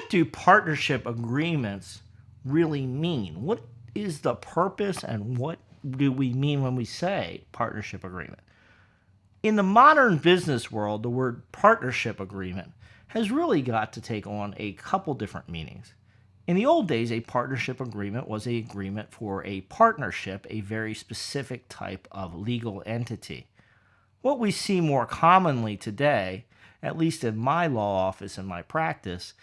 what do partnership agreements really mean? What is the purpose and what do we mean when we say partnership agreement? In the modern business world, the word partnership agreement has really got to take on a couple different meanings. In the old days, a partnership agreement was an agreement for a partnership, a very specific type of legal entity. What we see more commonly today, at least in my law office and my practice,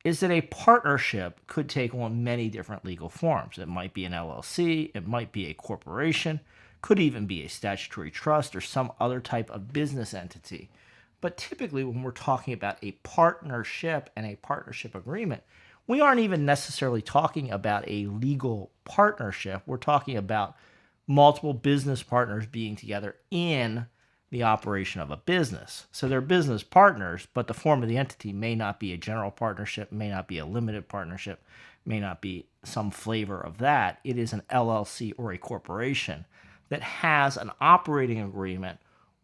is that a partnership could take on many different legal forms. It might be an LLC, it might be a corporation, could even be a statutory trust or some other type of business entity. But typically, when we're talking about a partnership and a partnership agreement, we aren't even necessarily talking about a legal partnership. We're talking about multiple business partners being together in the operation of a business. So they're business partners, but the form of the entity may not be a general partnership, may not be a limited partnership, may not be some flavor of that. It is an LLC or a corporation that has an operating agreement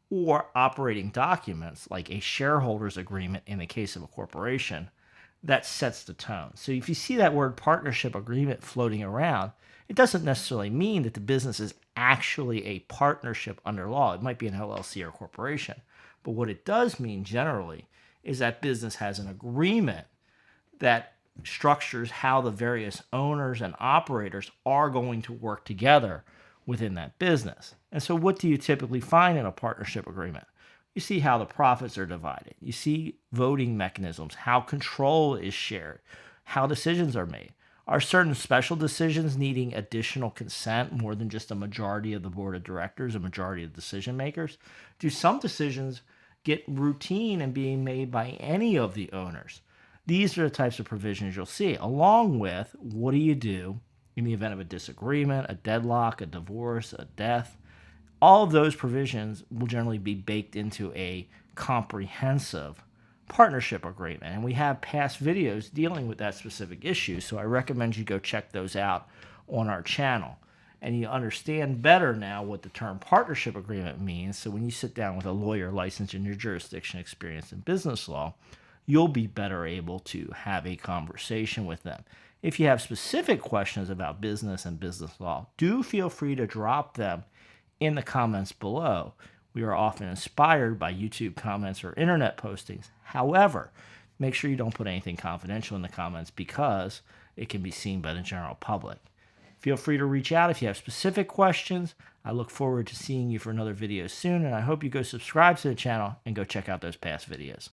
or operating documents like a shareholders agreement in the case of a corporation that sets the tone. So if you see that word partnership agreement floating around, it doesn't necessarily mean that the business is actually a partnership under law. It might be an LLC or corporation. But what it does mean generally is that business has an agreement that structures how the various owners and operators are going to work together within that business. And so what do you typically find in a partnership agreement? You see how the profits are divided. You see voting mechanisms, how control is shared, how decisions are made. Are certain special decisions needing additional consent more than just a majority of the board of directors, a majority of decision makers? Do some decisions get routine and being made by any of the owners? These are the types of provisions you'll see, along with what do you do in the event of a disagreement, a deadlock, a divorce, a death. All of those provisions will generally be baked into a comprehensive partnership agreement. And we have past videos dealing with that specific issue, so I recommend you go check those out on our channel. And you understand better now what the term partnership agreement means, so when you sit down with a lawyer licensed in your jurisdiction, experienced in business law, you'll be better able to have a conversation with them. If you have specific questions about business and business law, do feel free to drop them in the comments below. We are often inspired by YouTube comments or internet postings. However, make sure you don't put anything confidential in the comments because it can be seen by the general public. Feel free to reach out if you have specific questions. I look forward to seeing you for another video soon, and I hope you go subscribe to the channel and go check out those past videos.